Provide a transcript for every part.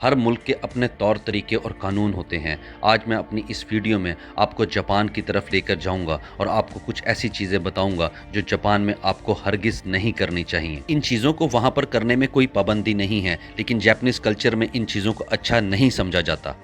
हर मुल्क के अपने तौर तरीके और कानून होते हैं। आज मैं अपनी इस वीडियो में आपको जापान की तरफ लेकर जाऊंगा और आपको कुछ ऐसी चीज़ें बताऊंगा जो जापान में आपको हरगिज़ नहीं करनी चाहिए। इन चीज़ों को वहाँ पर करने में कोई पाबंदी नहीं है, लेकिन जापानीज़ कल्चर में इन चीज़ों को अच्छा नहीं समझा जाता।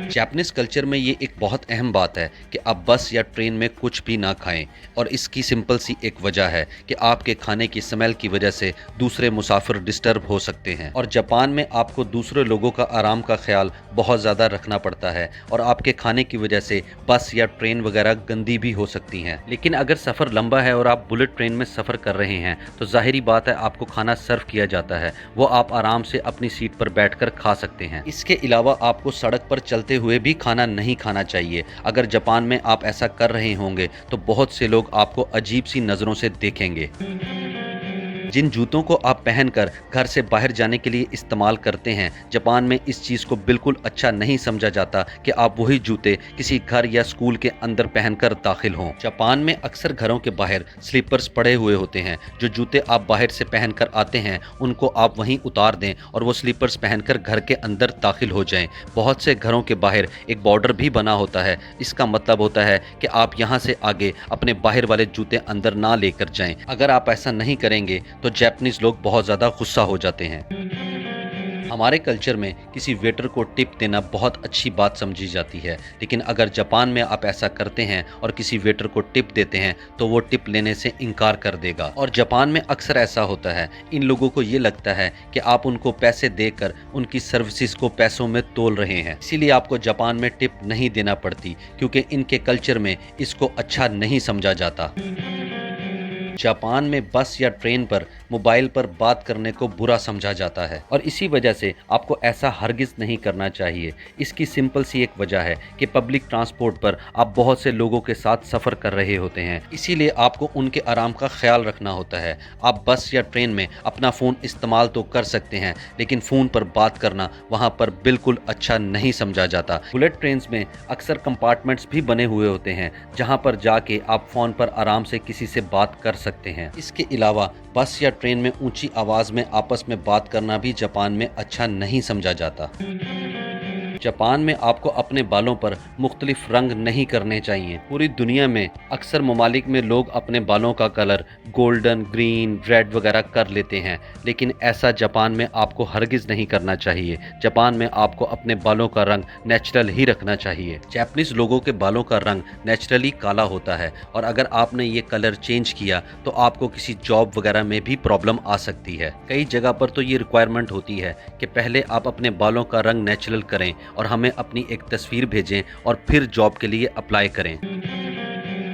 जापानीज़ कल्चर में ये एक बहुत अहम बात है कि आप बस या ट्रेन में कुछ भी ना खाएं, और इसकी सिंपल सी एक वजह है कि आपके खाने की स्मेल की वजह से दूसरे मुसाफिर डिस्टर्ब हो सकते हैं। और जापान में आपको दूसरे लोगों का आराम का ख्याल बहुत ज़्यादा रखना पड़ता है और आपके खाने की वजह से बस या ट्रेन वगैरह गंदी भी हो सकती हैं। लेकिन अगर सफ़र लंबा है और आप बुलेट ट्रेन में सफ़र कर रहे हैं तो जाहिरी बात है आपको खाना सर्व किया जाता है, वो आप आराम से अपनी सीट पर बैठकर खा सकते हैं। इसके अलावा आपको सड़क पर चलते हुए भी खाना नहीं खाना चाहिए। अगर जापान में आप ऐसा कर रहे होंगे तो बहुत से लोग आपको अजीब सी नज़रों से देखेंगे। जिन जूतों को आप पहनकर घर से बाहर जाने के लिए इस्तेमाल करते हैं, जापान में इस चीज़ को बिल्कुल अच्छा नहीं समझा जाता कि आप वही जूते किसी घर या स्कूल के अंदर पहनकर दाखिल हों। जापान में अक्सर घरों के बाहर स्लीपर्स पड़े हुए होते हैं। जो जूते आप बाहर से पहनकर आते हैं उनको आप वहीं उतार दें और वो स्लीपर्स पहनकर घर के अंदर दाखिल हो जाएं। बहुत से घरों के बाहर एक बॉर्डर भी बना होता है। इसका मतलब होता है कि आप यहाँ से आगे अपने बाहर वाले जूते अंदर ना लेकर जाएं। अगर आप ऐसा नहीं करेंगे तो जापानीज़ लोग बहुत ज़्यादा गुस्सा हो जाते हैं। हमारे कल्चर में किसी वेटर को टिप देना बहुत अच्छी बात समझी जाती है, लेकिन अगर जापान में आप ऐसा करते हैं और किसी वेटर को टिप देते हैं तो वो टिप लेने से इनकार कर देगा। और जापान में अक्सर ऐसा होता है, इन लोगों को ये लगता है कि आप उनको पैसे देकर उनकी सर्विसेज को पैसों में तोल रहे हैं, इसीलिए आपको जापान में टिप नहीं देना पड़ती, क्योंकि इनके कल्चर में इसको अच्छा नहीं समझा जाता। जापान में बस या ट्रेन पर मोबाइल पर बात करने को बुरा समझा जाता है और इसी वजह से आपको ऐसा हरगिज़ नहीं करना चाहिए। इसकी सिंपल सी एक वजह है कि पब्लिक ट्रांसपोर्ट पर आप बहुत से लोगों के साथ सफ़र कर रहे होते हैं, इसीलिए आपको उनके आराम का ख्याल रखना होता है। आप बस या ट्रेन में अपना फ़ोन इस्तेमाल तो कर सकते हैं, लेकिन फ़ोन पर बात करना वहाँ पर बिल्कुल अच्छा नहीं समझा जाता। बुलेट ट्रेन में अक्सर कंपार्टमेंट्स भी बने हुए होते हैं जहाँ पर जाके आप फ़ोन पर आराम से किसी से बात कर सकते हैं। इसके अलावा बस या ट्रेन में ऊंची आवाज में आपस में बात करना भी जापान में अच्छा नहीं समझा जाता। जापान में आपको अपने बालों पर मुख्तलिफ रंग नहीं करने चाहिए। पूरी दुनिया में अक्सर ममालिक में लोग अपने बालों का कलर गोल्डन, ग्रीन, रेड वगैरह कर लेते हैं, लेकिन ऐसा जापान में आपको हरगिज़ नहीं करना चाहिए। जापान में आपको अपने बालों का रंग नेचुरल ही रखना चाहिए। जापानीज़ लोगों के बालों का रंग नेचुरली काला होता है और अगर आपने ये कलर चेंज किया तो आपको किसी जॉब वगैरह में भी प्रॉब्लम आ सकती है। कई जगह पर तो ये रिक्वायरमेंट होती है कि पहले आप अपने बालों का रंग नेचुरल करें और हमें अपनी एक तस्वीर भेजें और फिर जॉब के लिए अप्लाई करें।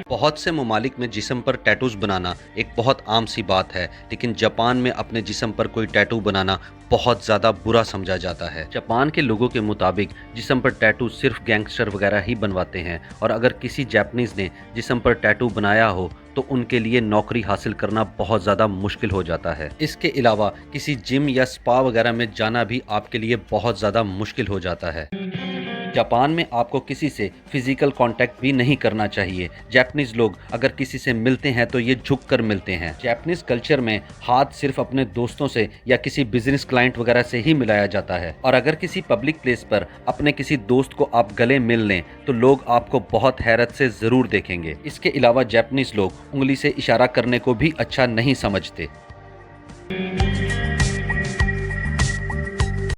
बहुत से ममालिक में जिस्म पर टैटूज़ बनाना एक बहुत आम सी बात है, लेकिन जापान में अपने जिस्म पर कोई टैटू बनाना बहुत ज़्यादा बुरा समझा जाता है। जापान के लोगों के मुताबिक जिस्म पर टैटू सिर्फ गैंगस्टर वगैरह ही बनवाते हैं और अगर किसी जापानीज़ ने जिस्म पर टैटू बनाया हो तो उनके लिए नौकरी हासिल करना बहुत ज़्यादा मुश्किल हो जाता है। इसके अलावा किसी जिम या स्पा वगैरह में जाना भी आपके लिए बहुत ज़्यादा मुश्किल हो जाता है। जापान में आपको किसी से फिजिकल कांटेक्ट भी नहीं करना चाहिए। जापानीज़ लोग अगर किसी से मिलते हैं तो ये झुक कर मिलते हैं। जापानीज़ कल्चर में हाथ सिर्फ अपने दोस्तों से या किसी बिजनेस क्लाइंट वगैरह से ही मिलाया जाता है और अगर किसी पब्लिक प्लेस पर अपने किसी दोस्त को आप गले मिल लें तो लोग आपको बहुत हैरत से ज़रूर देखेंगे। इसके अलावा जापानीज़ लोग उंगली से इशारा करने को भी अच्छा नहीं समझते।